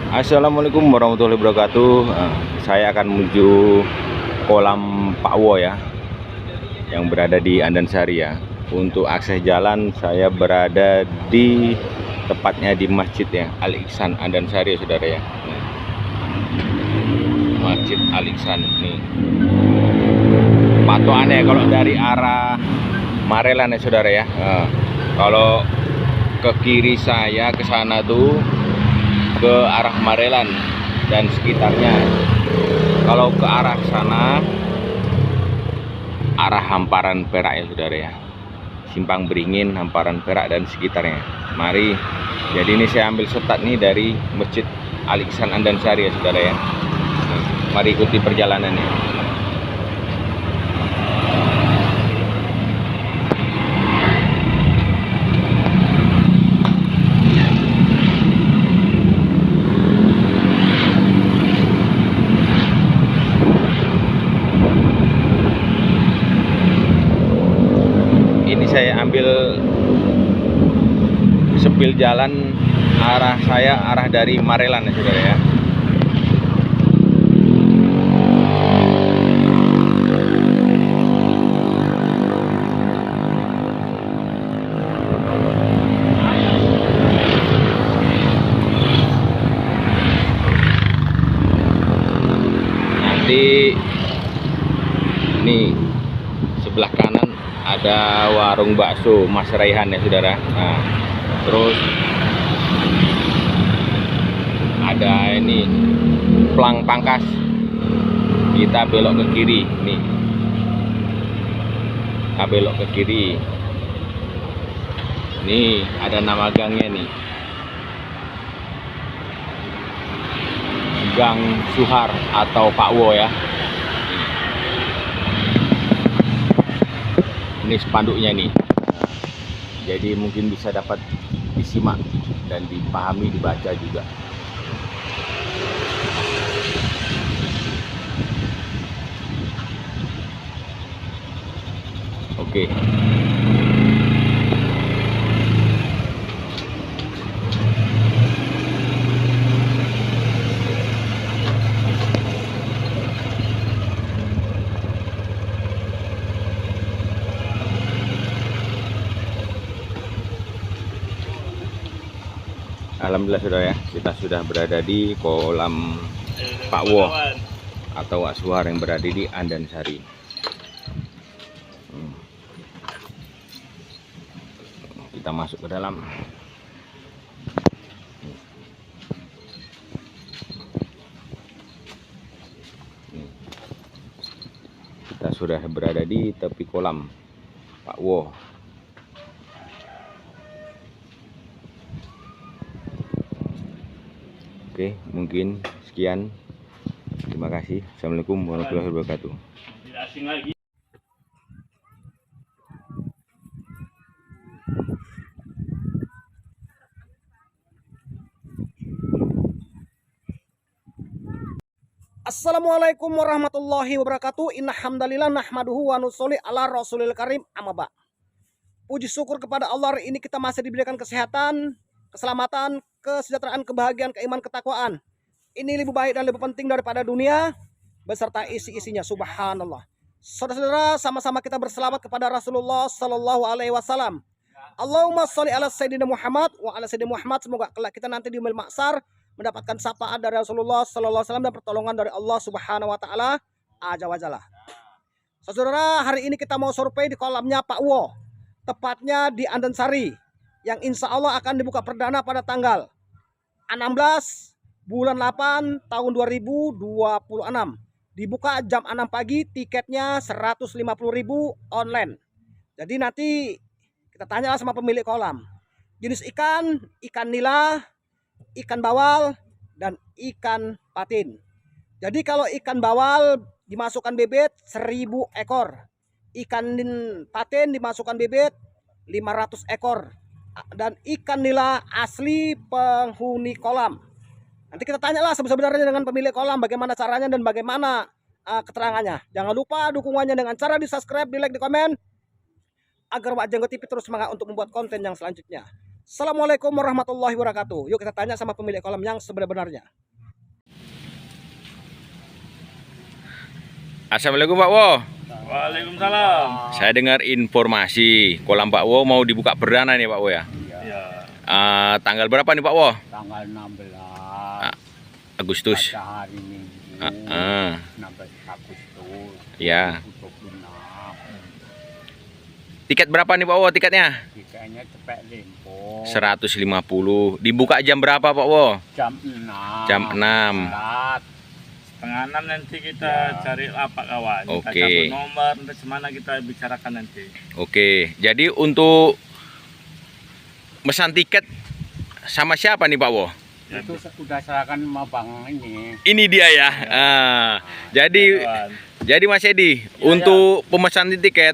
Assalamualaikum warahmatullahi wabarakatuh. Saya akan menuju kolam Pak Wo ya, yang berada di Andansari ya. Untuk akses jalan saya berada di tepatnya di Masjid ya, Al Ihsan Andansari ya saudara ya. Masjid Al Ihsan nih. Patokannya kalau dari arah Marelan ya saudara ya. Kalau ke kiri saya ke sana tuh ke arah Marelan dan sekitarnya. Kalau ke arah sana arah Hamparan Perak ya saudara ya, Simpang Beringin, Hamparan Perak dan sekitarnya. Mari, jadi ini saya ambil shortcut nih dari Masjid Al Ihsan Andansari ya saudara ya. Mari ikuti perjalanannya. Saya ambil sepil jalan arah dari Marelan ya saudara ya. Nanti ini sebelah kanan ada warung bakso Mas Raihan ya saudara. Nah, terus ada ini Plang Pangkas. Kita belok ke kiri nih. Kita belok ke kiri. Nih ada nama gangnya nih. Gang Suhar atau Pak Wo ya. Ini spanduknya nih, jadi mungkin bisa dapat disimak dan dipahami, dibaca juga. Oke. Alhamdulillah saudara ya, kita sudah berada di kolam Pak Wo atau Asuhar yang berada di Andansari. Kita masuk ke dalam. Kita sudah berada di tepi kolam Pak Wo. Oke, mungkin sekian. Terima kasih. Assalamualaikum warahmatullahi wabarakatuh. Assalamualaikum warahmatullahi wabarakatuh. Innalhamdalillah nahmaduhu wa nusolli ala rasulil karim amma ba'. Puji syukur kepada Allah, hari ini kita masih diberikan kesehatan, keselamatan, kesejahteraan, kebahagiaan, keimanan, ketakwaan. Ini lebih baik dan lebih penting daripada dunia beserta isi-isinya. Subhanallah. Saudara-saudara, sama-sama kita berselawat kepada Rasulullah Sallallahu Alaihi Wasallam. Allahumma sholli ala Sayyidina Muhammad wa ala Sayyidina Muhammad. Semoga kelak kita nanti di yaumil mahsyar mendapatkan syafaat dari Rasulullah Sallallahu Alaihi Wasallam dan pertolongan dari Allah Subhanahu Wa Taala Azza wa Jalla. Saudara, hari ini kita mau survei di kolamnya Pak Wo, tepatnya di Andansari, yang insya Allah akan dibuka perdana pada tanggal 16 bulan 8 tahun 2026. Dibuka jam 6 pagi, tiketnya 150.000 online. Jadi nanti kita tanyalah sama pemilik kolam. Jenis ikan, ikan nila, ikan bawal, dan ikan patin. Jadi kalau ikan bawal dimasukkan bebek 1000 ekor. Ikan patin dimasukkan bebek 500 ekor. Dan ikan nila asli penghuni kolam. Nanti kita tanyalah sebenarnya dengan pemilik kolam bagaimana caranya dan bagaimana keterangannya. Jangan lupa dukungannya dengan cara di subscribe, di like, di komen, agar Wak Jenggot TV terus semangat untuk membuat konten yang selanjutnya. Assalamualaikum warahmatullahi wabarakatuh. Yuk kita tanya sama pemilik kolam yang sebenarnya. Assalamualaikum Pak Wo. Waalaikumsalam. Saya dengar informasi kolam Pak Wo mau dibuka perdana nih Pak Wo ya. Ya, Tanggal berapa nih Pak Wo? Tanggal 16 Agustus. pada hari Minggu 16 Agustus Ya. 2026. Tiket berapa nih Pak Wo tiketnya? Tiketnya cepet limpo 150. Dibuka jam berapa Pak Wo? jam 6 Jam 6. Berat. setengah 6 nanti kita Ya. cari lapak kawan. Kita Oke. cabut nomor, nanti semana kita bicarakan nanti. Oke. Jadi untuk mesan tiket sama siapa nih Pak Wo? Ya, Itu udah serahkan sama bang ini. Ini dia ya. Jadi kawan. Mas Edi, untuk pemesan tiket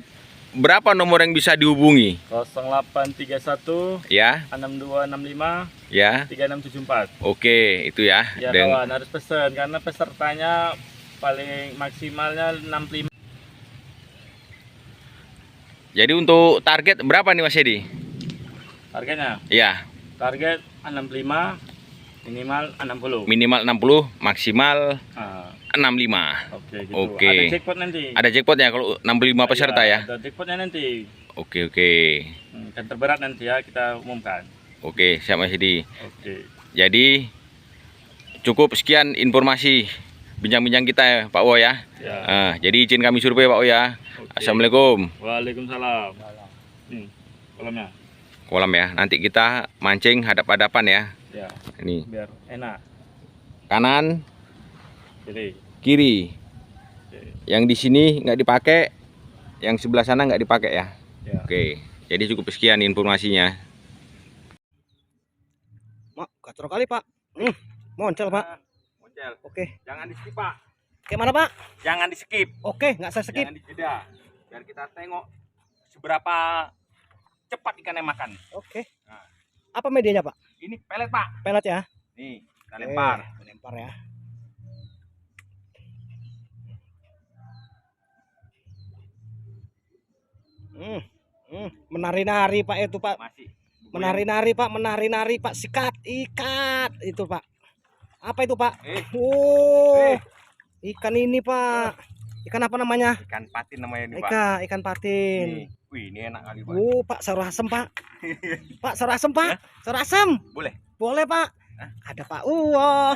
berapa nomor yang bisa dihubungi? 0831 Ya, 6265 ya. 3674. Oke, itu ya. Ya kawan, harus pesen karena pesertanya paling maksimalnya 65. Jadi untuk target berapa nih Mas Edi? Harganya Ya, target 65, minimal 60. minimal 60, maksimal Ah, 65. oke gitu. Oke. Ada jackpot nanti. Ada jackpotnya kalau 65 peserta ya. Ada jackpotnya nanti. Oke, oke. Yang terberat nanti ya kita umumkan. Oke, siap Mas Edi. Oke. Jadi cukup sekian informasi bincang-bincang kita ya Pak Wo ya. Ya. Jadi izin kami survei Pak Wo ya. Oke. Assalamualaikum. Waalaikumsalam. Kolamnya. Kolam ya. Nanti kita mancing hadap-hadapan ya. Ya, Ini biar enak. kanan, Jadi, kiri. oke. Yang di sini nggak dipakai, yang sebelah sana nggak dipakai ya. Ya. Oke. Jadi cukup sekian informasinya. Mak, gacor kali Pak. Moncel Pak. Moncel. Oke. Jangan di skip Pak. Gimana Pak? Jangan di skip. Oke, nggak saya skip. Jangan dijeda. Biar kita tengok seberapa cepat ikannya makan. Oke. Nah. Apa medianya Pak? Ini pelet Pak. Pelet ya. Nih, kita lempar. Lempar ya. Menari-nari Pak itu Pak. Masih. Menari-nari Pak, menari-nari Pak. Sikat, ikat itu Pak. Apa itu Pak? Eh. Ikan ini Pak. Ikan apa namanya? Ikan patin namanya ini Pak. Ikan patin. Nih. Wih, ini enak kali Pak. Pak, sayur asem Pak. Pak, sayur asem Pak. Sayur asem. Boleh. Boleh Pak. Hah? Ada Pak Uwo.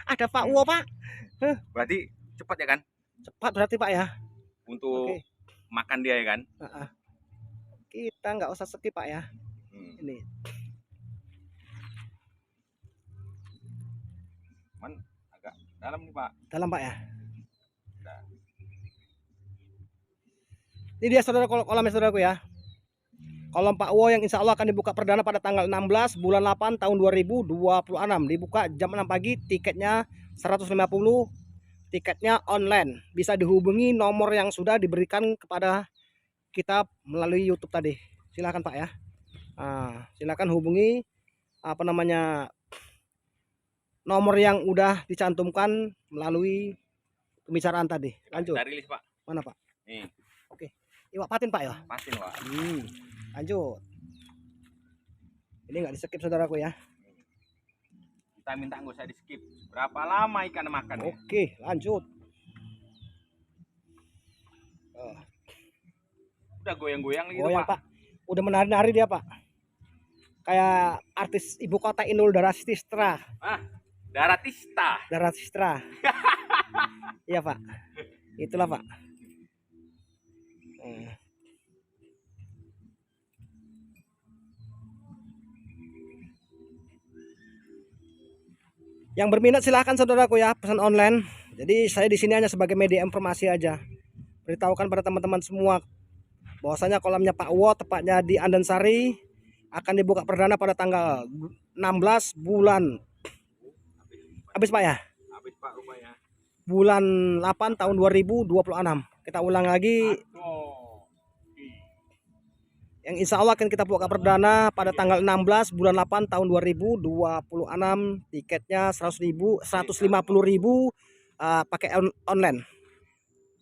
Ada Pak Uwo Pak. Berarti cepat ya kan? Cepat berarti Pak ya. Untuk Oke. makan dia ya kan? Kita nggak usah skip Pak ya. Ini. Man, agak dalam nih Pak. Dalam Pak ya. Ini dia saudara kolamnya saudaraku ya. Kolam Pak Wo yang insya Allah akan dibuka perdana pada tanggal 16 bulan 8 tahun 2026. Dibuka jam 6 pagi, tiketnya 150, tiketnya online. Bisa dihubungi nomor yang sudah diberikan kepada kita melalui YouTube tadi. Silakan Pak ya. Silakan hubungi nomor yang udah dicantumkan melalui pembicaraan tadi. Lanjut. Kita rilis Pak. Mana Pak? Nih, Iwak patin Pak ya. patin Pak. Lanjut. Ini nggak di skip saudaraku ya. Kita minta nggak usah di skip. Berapa lama ikan makan? Ya? Oke, lanjut. Udah goyang-goyang gitu Goyang Pak. Pak. Udah menari-nari dia Pak. Kayak artis ibu kota Inul Daratista. Daratista. Daratista. Iya Pak. Itulah Pak. Yang berminat silahkan saudaraku ya, pesan online. Jadi saya di sini hanya sebagai media informasi aja. Beritahukan pada teman-teman semua bahwasanya kolamnya Pak Wo tepatnya di Andansari akan dibuka perdana pada tanggal 16 bulan. Habis Pak ya? Habis Pak rupanya. Bulan 8 tahun 2026. Kita ulang lagi. Yang insya Allah akan kita buka perdana pada tanggal 16 bulan 8 tahun 2026. Tiketnya 150.000 pakai online.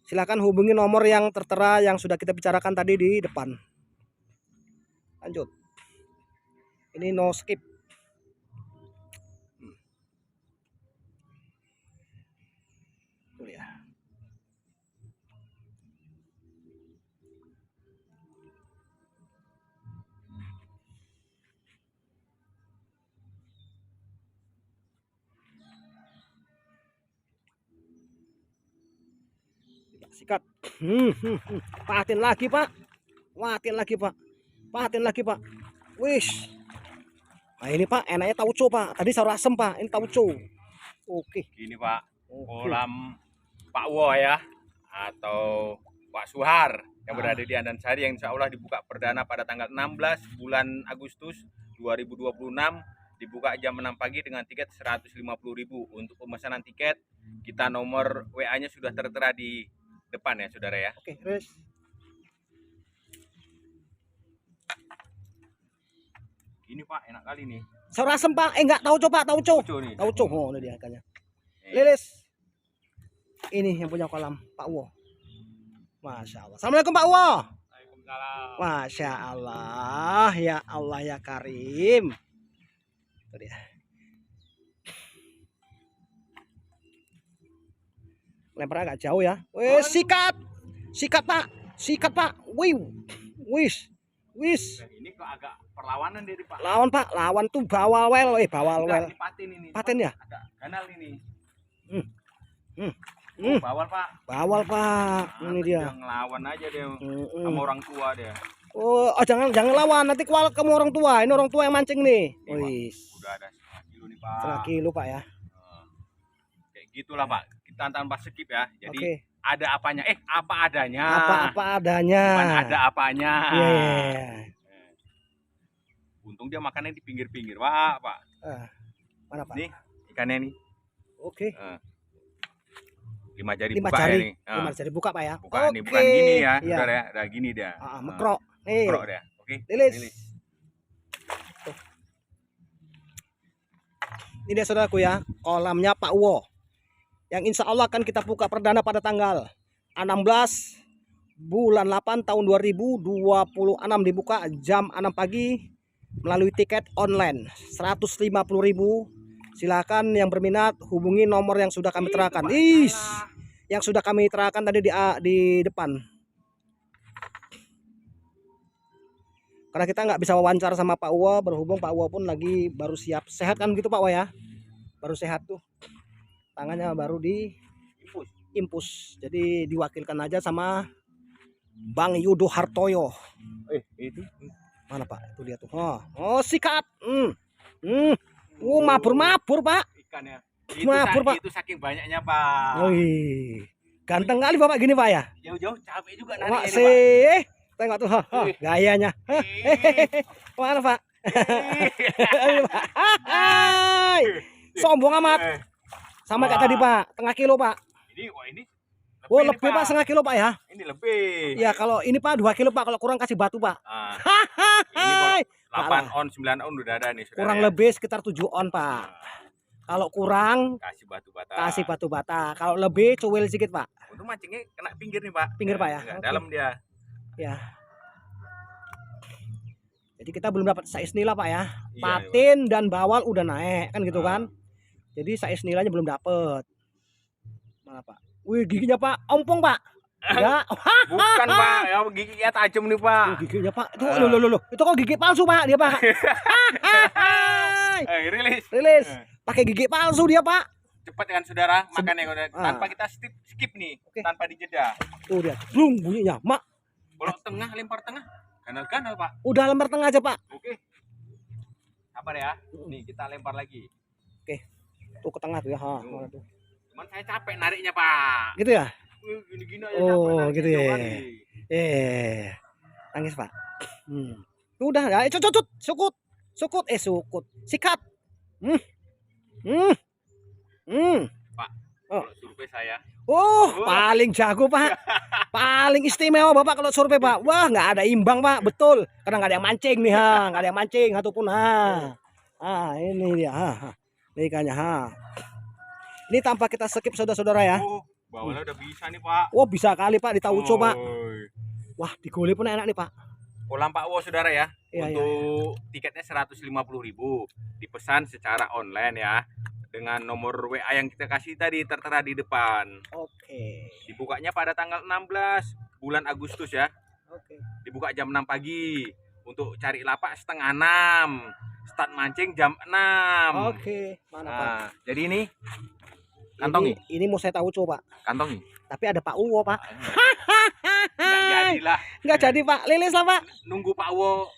Silakan hubungi nomor yang tertera yang sudah kita bicarakan tadi di depan. Lanjut. Ini no skip. Tuh ya. Sikat. Pahatin lagi pak. Pahatin lagi pak. Pahatin lagi pak. Wish. Nah ini pak enaknya tauco pak. Tadi saur asem pak. Ini tauco. Oke. Gini Pak, Oke. kolam Pak Wo ya, atau Pak Suhar yang berada di Andansari yang insya Allah dibuka perdana pada tanggal 16 bulan Agustus 2026, dibuka jam 6 pagi dengan tiket 150.000. Untuk pemesanan tiket kita nomor WA-nya sudah tertera di depan ya saudara ya. Oke, terus. Ini Pak enak kali nih. Saur asem pak. Enggak tauco pak. Tauco. Lucu nih. Tauco. Oh ini dia ikannya. Nih. Lilis. Ini yang punya kolam Pak Wo. Masya Allah. Assalamualaikum Pak Wo. Waalaikumsalam. Masya Allah. Ya Allah ya Karim. Itu dia. Lempar agak jauh ya. Wih, sikat. Sikat pak. Sikat pak. Wih. Wis. Wis. Nah, ini kok agak perlawanan dari Pak. Lawan pak. Lawan tuh bawal wel. Bawal wel. Enggak, dipatin ini. Paten ya? Ada kanal ini. Hmm. Bawal Pak. Bawal pak. Ini dia. Dia ngelawan aja dia Mm-mm. sama orang tua dia. Oh, jangan lawan. Nanti kual kamu orang tua. Ini orang tua yang mancing nih. Nih, Pak. Wis. Udah ada 1 kilo nih Pak. 1 kilo pak ya. Kayak gitulah Pak. Kita tanpa skip ya. Jadi Oke. ada apanya. Apa adanya. Apa adanya. Bukan ada apanya. Iya. Untung dia makannya di pinggir-pinggir Pak. Mana pak? Nih ikannya nih. Oke. 5 jari 5 buka jari. ya nih. 5 jari buka pak ya. Buka nih, Oke. bukan gini ya. Iya. Saudara ya. Udah gini dia. Mekrok. Nih. Mekrok dia. Oke. Lilis. Lilis. Tuh. Ini dia saudaraku ya. Kolamnya Pak Wo. Yang insya Allah akan kita buka perdana pada tanggal 16 bulan 8 tahun 2026, dibuka jam 6 pagi melalui tiket online 150.000. Silakan yang berminat hubungi nomor yang sudah kami terakan. Yang sudah kami terakan tadi di depan. Karena kita nggak bisa wawancara sama Pak Wo, berhubung Pak Wo pun lagi baru siap sehat kan gitu Pak Wo ya. Baru sehat tuh. Tangannya baru di impus. Jadi diwakilkan aja sama Bang Yudo Hartoyo. Itu. Mana Pak? Itu dia tuh. Oh sikat. Mabur Pak. Ikannya. Mabur, Pak. Itu saking banyaknya Pak. Wih. Ganteng kali Bapak gini Pak ya. Jauh-jauh capek juga Wah nari ini Pak. sih. Tengok tuh. Gayanya. Mana Pak? Hai. Sombong amat. Sama kayak tadi Pak. Setengah kilo Pak. Ini ini Oh nih, lebih Pak, setengah kilo Pak ya. Ini lebih. Ya kalau ini Pak 2 kilo Pak, kalau kurang kasih batu Pak. Ini kalau Hai. 8 on 9 on udah ada nih saudara. Kurang ya. lebih sekitar 7 on Pak. Kalau kurang Kasih batu bata. kasih batu bata. Kalau lebih cuil sedikit Pak. Untuk mancingnya kena pinggir nih Pak. Pinggir, Pak, ya? Enggak, Oke. dalam dia. Ya. Jadi kita belum dapat size nila Pak ya. Iya, Patin dan bawal udah naik kan gitu Ah. kan. Jadi size nilanya belum dapet. Mana Pak? Wih giginya Pak, ompong Pak. Ya. Bukan Pak, ya giginya tajam nih Pak. Oh, giginya Pak. Itu loh. Itu kok gigi palsu Pak dia Pak. Rilis. Rilis. Pakai gigi palsu dia Pak. Cepat kan saudara, makannya tanpa kita skip nih, Oke. tanpa dijeda. Tuh dia. Blung bunyinya. Mak, Kalau tengah lempar tengah, ganal-ganal Pak. udah lempar tengah aja Pak. Oke. Sabar ya. Nih kita lempar lagi. Tuh ke tengah tuh ya. Mana tuh. Cuman saya capek nariknya Pak. Gitu ya? Gini-gini aja Oh, capek nariknya gitu ya. jauh kali. Nangis Pak. Udah ya, cut. Sukut. Sikat. Pak, kalau survei saya, Paling jago Pak. Paling istimewa Bapak kalau survei Pak. Wah, nggak ada imbang Pak, betul. Karena nggak ada yang mancing nih nggak ada yang mancing ataupun ini dia Ini ikannya Ini tanpa kita skip saudara-saudara ya. bawahnya udah bisa nih Pak. Wah bisa kali Pak, ditauco Pak. Oi. Wah digoleh pun enak nih Pak. kolam Pak Wo saudara ya. Iya, Untuk tiketnya 150.000. Dipesan secara online ya. Dengan nomor WA yang kita kasih tadi tertera di depan. Oke. Dibukanya pada tanggal 16 bulan Agustus ya. Oke. Dibuka jam 6 pagi. Untuk cari lapak setengah 6. Start mancing jam 6. Oke, mana Pak? Nah, jadi ini kantongi. Ini mau saya tahu coba. Kantongi. Tapi ada Pak Uwo, Pak. Nggak jadilah. Nggak jadi, Pak. Lilis lah, Pak. Nunggu Pak Wo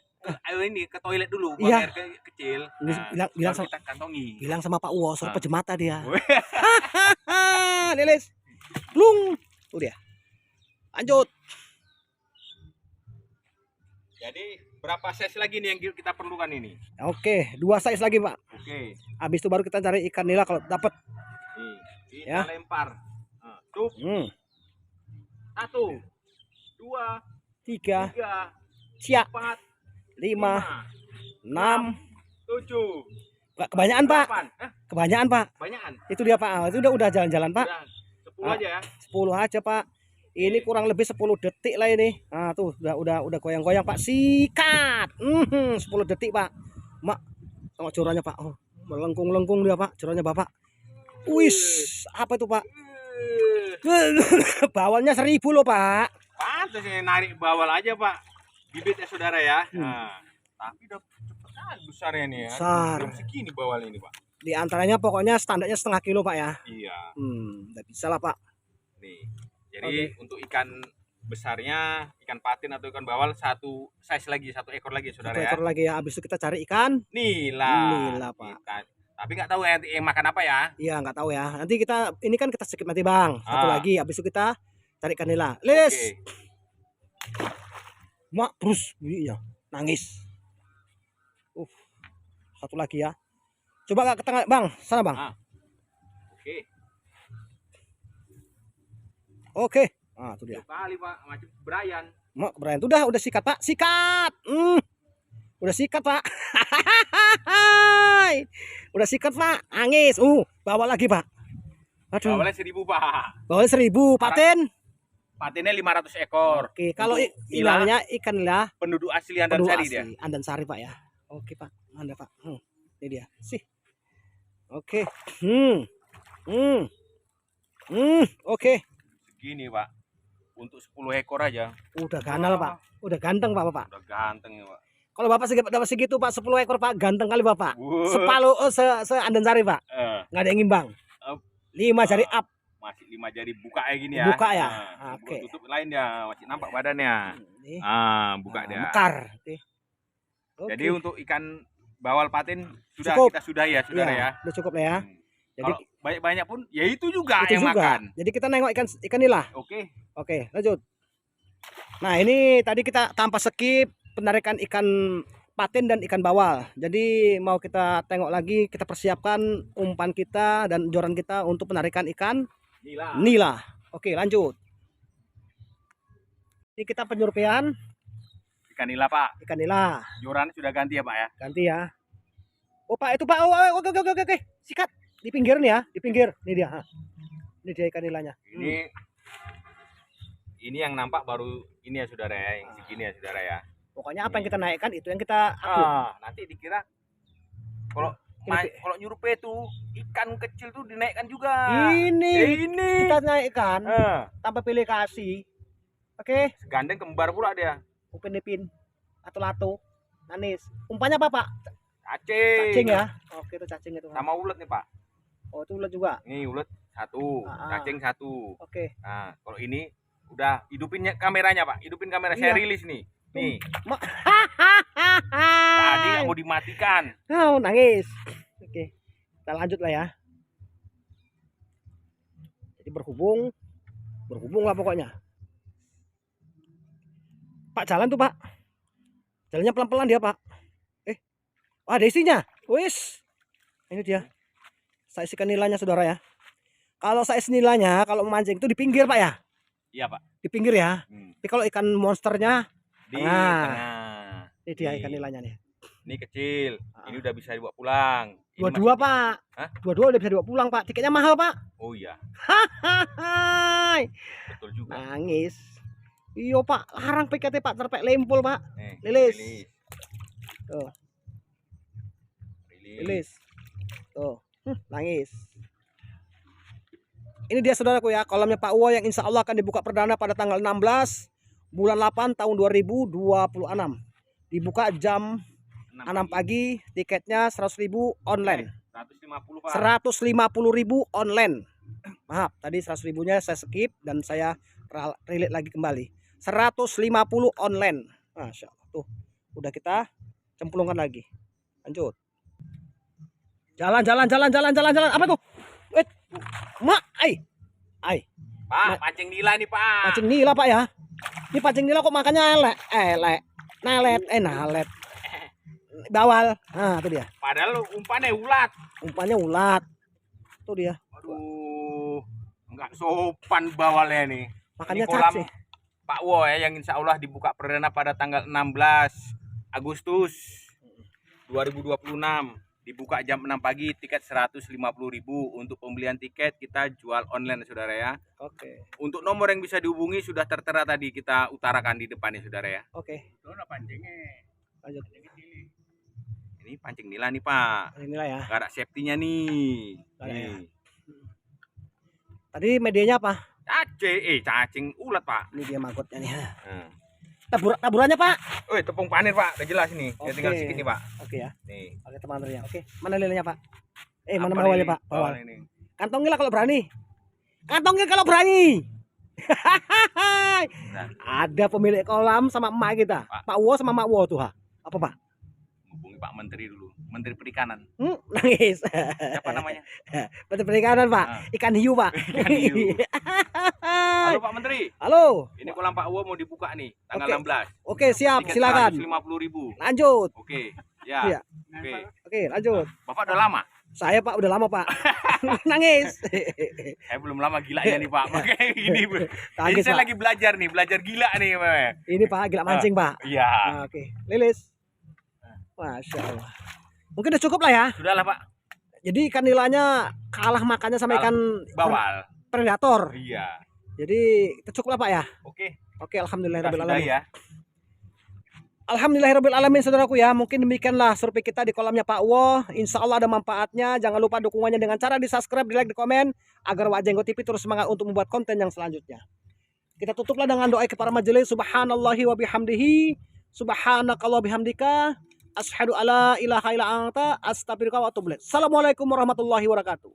ayo ini ke toilet dulu, buang Iya. air kecil. Bilang baru sama, kita kantongi. bilang sama Pak Uwo, soal Ah. pejemata dia. Lilis. Lung. Tuh dia. Lanjut. Jadi berapa size lagi nih yang kita perlukan ini? Oke, 2 size lagi, Pak. Oke. Habis itu baru kita cari ikan nila kalau dapat. Nih, kita Ya. lempar. Nah, tuh 1, 2, 3, 3, siap. 4, 5, 6. 7, Kebanyakan, Pak. 8. Kebanyakan, Pak. Banyakan. Itu dia, Pak. Itu udah jalan-jalan, Pak. Udah, 10 aja ya. 10 aja, Pak. Ini kurang lebih 10 detik lah ini. Nah, tuh udah goyang-goyang, Pak. Sikat. 10 detik, Pak. Mak, tengok jorannya, Pak. Oh, melengkung-lengkung dia, Pak. Jorannya Bapak. Wis, apa itu, Pak? Bawalnya 1000 loh, Pak. Pantas ini narik bawal aja, Pak. Bibit ya saudara ya. Nah, tapi udah cepetan besarnya nih ya. Besar. Belum segini bawal ini, Pak. Di antaranya pokoknya standarnya setengah kilo, Pak ya. Iya. Udah bisa lah, Pak. Nih. Jadi untuk ikan besarnya, ikan patin atau ikan bawal satu size lagi, 1 ekor lagi saudara Satu ya. ekor lagi ya. Habis itu kita cari ikan Nila. nila, Pak. Tapi nggak tahu yang makan apa ya. Iya, nggak tahu ya. Nanti ini kan kita skip nanti, Bang. Satu Ah. lagi. Habis itu kita cari ikan nila. Lilis. Oke. Mak terus bunyinya nangis. Satu lagi ya. Coba nggak ke tengah, Bang. Sana, Bang. Ah. Oke. Oke. Ah, itu dia. 2 kali, Pak, macam Brian. Mak Brian udah sikat, Pak. Sikat. Udah sikat, Pak. Udah sikat, Pak. Nangis. Bawa lagi, Pak. Aduh. Bawalnya 1000, Pak. Bawalnya 1000. Paten. Patinnya 500 ekor. Oke, kalau Untuk ikannya ikan nila penduduk asli Andansari dia. Andansari, Pak ya. Oke, Pak. Mana, Pak? Ini dia. Sih. Oke. Oke. Segini, Pak. Untuk 10 ekor aja. Udah ganal, Pak. Udah ganteng, Pak. Udah ganteng ya, Pak. Kalau Bapak dapat segitu, Pak, 10 ekor, Pak, ganteng kali, Bapak. Wuh. Sepalu Andansari, Pak. Nggak ada yang imbang. Up. 5 jari up. Masih 5 jari buka kayak gini ya. Buka ya? Nah, Oke. Tutup lain dia, masih nampak badannya. Nih. Buka dia. Mekar. Oke. Jadi untuk ikan bawal patin sudah Cukup. kita sudahi ya, saudara ya. Udah cukup lah ya. Jadi Kalau banyak-banyak pun ya itu juga itu yang juga. makan. Jadi kita nengok ikan nila. Oke. Oke, lanjut. Nah, ini tadi kita tanpa skip penarikan ikan patin dan ikan bawal. Jadi mau kita tengok lagi, kita persiapkan umpan kita dan joran kita untuk penarikan ikan Nila. nila. Oke, lanjut. Ini kita penyurpian Ikan nila, Pak. ikan nila. Joran sudah ganti ya, Pak ya. Ganti ya. Oh, Pak, itu, Pak. Oke. Sikat di pinggir nih ya, di pinggir. Ini dia. Ini dia ikan nilanya. Ini yang nampak baru ini ya, saudara ya, yang segini ya, saudara ya. Pokoknya apa yang kita naikkan itu yang kita upload. Nanti dikira kalau kalau nyurupe tuh ikan kecil tuh dinaikkan juga. Ini Ini. kita naikkan tanpa pilih kasih. Oke, Gandeng kembar pula dia. upin-ipin atau lato. Manis. Umpannya apa, Pak? Cacing. Cacing ya. Oke, itu cacing itu. Sama ulet nih, Pak. Oh, itu ulet juga. Nih ulet 1, cacing 1. Oke. Nah, kalau ini udah hidupin kameranya, Pak. Hidupin kamera, saya Iya. rilis nih. Nih, Tadi tadi nggak mau dimatikan. Oh, nangis. Oke. Kita lanjut lah ya. Jadi berhubung lah pokoknya. Pak, jalan tuh, Pak. Jalannya pelan-pelan dia, Pak. Ada isinya. Wis. Ini dia. Saya isikan nilainya, saudara ya. Kalau saya nilainya, kalau memancing itu di pinggir, Pak ya. Iya, Pak. Di pinggir ya. Tapi kalau ikan monsternya Di Tengah. tengah. ini dia Nih. ikan nilainya nih. Ini kecil. Ini udah bisa dibawa pulang. Ini Dua-dua, masih- Pak. Hah? Dua-dua udah bisa dibawa pulang, Pak. Tiketnya mahal, Pak. Oh iya, Hai. betul juga. Nangis. Iya Pak, larang PKT Pak, terpek lempul Pak. Nih, Lilis. Tuh, Rilis. lilis. Tuh, nangis. Ini dia saudaraku ya, kolamnya Pak Uwo yang insya Allah akan dibuka perdana pada tanggal 16 bulan 8 tahun 2026. Dibuka jam 6 pagi, tiketnya 100.000 online. 150 Pak. 150.000 online. Maaf, tadi 100.000-nya saya skip dan saya relate lagi kembali. 150 online. Masya Allah. Tuh, udah kita cemplungkan lagi. Lanjut. Jalan. Apa tuh? Mak, ai. Pak, pancing nila nih Pak. Pancing nila Pak ya. Ini pancing nila kok makannya nalet. Bawal. Nah, itu dia. Padahal umpannya ulat. Umpannya ulat. Tuh dia. Aduh, nggak sopan bawalnya nih. Makannya Ini kolam cacing. Pak Wo ya, yang insya Allah dibuka perdana pada tanggal 16 Agustus 2026. Dibuka jam 6 pagi, tiket 150.000. Untuk pembelian tiket kita jual online saudara ya. Oke. Untuk nomor yang bisa dihubungi sudah tertera tadi kita utarakan di depannya saudara ya. Oke. Itu udah pancingnya. Lanjut. Ini pancing nila nih Pak. Inilah ya. Gak ada safety-nya nih. Gak ada ya. Nih. Tadi medianya apa? Cacing ulat Pak. Ini dia magotnya nih. Nah. Taburannya Pak. Woi, tepung panir Pak, udah jelas nih. Ya, Oke. tinggal sedikit nih Pak. Oke ya. Nih. Oke teman-teman. Oke. Mana lilenya Pak? Mana Apa bawalnya ini? Pak? Bawal. Ini. Kantongnya lah kalau berani. Kantongnya kalau berani. Nah, Ada pemilik kolam sama emak kita. Pak Wo sama Mak Wo tuh ha. Apa Pak? hubungi Pak Menteri dulu. Menteri Perikanan. Nangis. Siapa namanya? Menteri Perikanan Pak. Ah. Ikan hiu Pak. Ikan hiu. Halo Pak Menteri. Halo. Ini kolam Pak Wo mau dibuka nih tanggal Oke. 16. Oke siap, Tiket silakan. 150.000. Lanjut. Oke. Ya. Iya. Oke. Oke, lanjut. Bapak udah lama? Saya Pak udah lama Pak. Nangis. Saya belum lama gilanya nih Pak. Makanya gini. Ini Kaget, saya Pak. lagi belajar nih, belajar gila nih Pak. Ini Pak gila mancing Pak. Iya. Nah, oke, lilis. Masya Allah. Mungkin udah cukup lah ya. Sudah lah Pak. Jadi ikan nilanya kalah makannya sama ikan Bawal. predator. Iya. Jadi cukup lah Pak ya. Oke. Oke, Sudah alhamdulillahirobbilalamin. ya. Alhamdulillahirobbilalamin saudaraku ya. Mungkin demikianlah survei kita di kolamnya Pak Wo. Insya Allah ada manfaatnya. Jangan lupa dukungannya dengan cara di subscribe, di like, di komen, agar Wak Jenggot TV terus semangat untuk membuat konten yang selanjutnya. Kita tutuplah dengan doa kepada majelis. Subhanallahi wa bihamdihi. Subhanakallah bihamdika. Asyhadu alla ilaha illa anta astaghfiruka wa atubu ilaik. Assalamualaikum warahmatullahi wabarakatuh.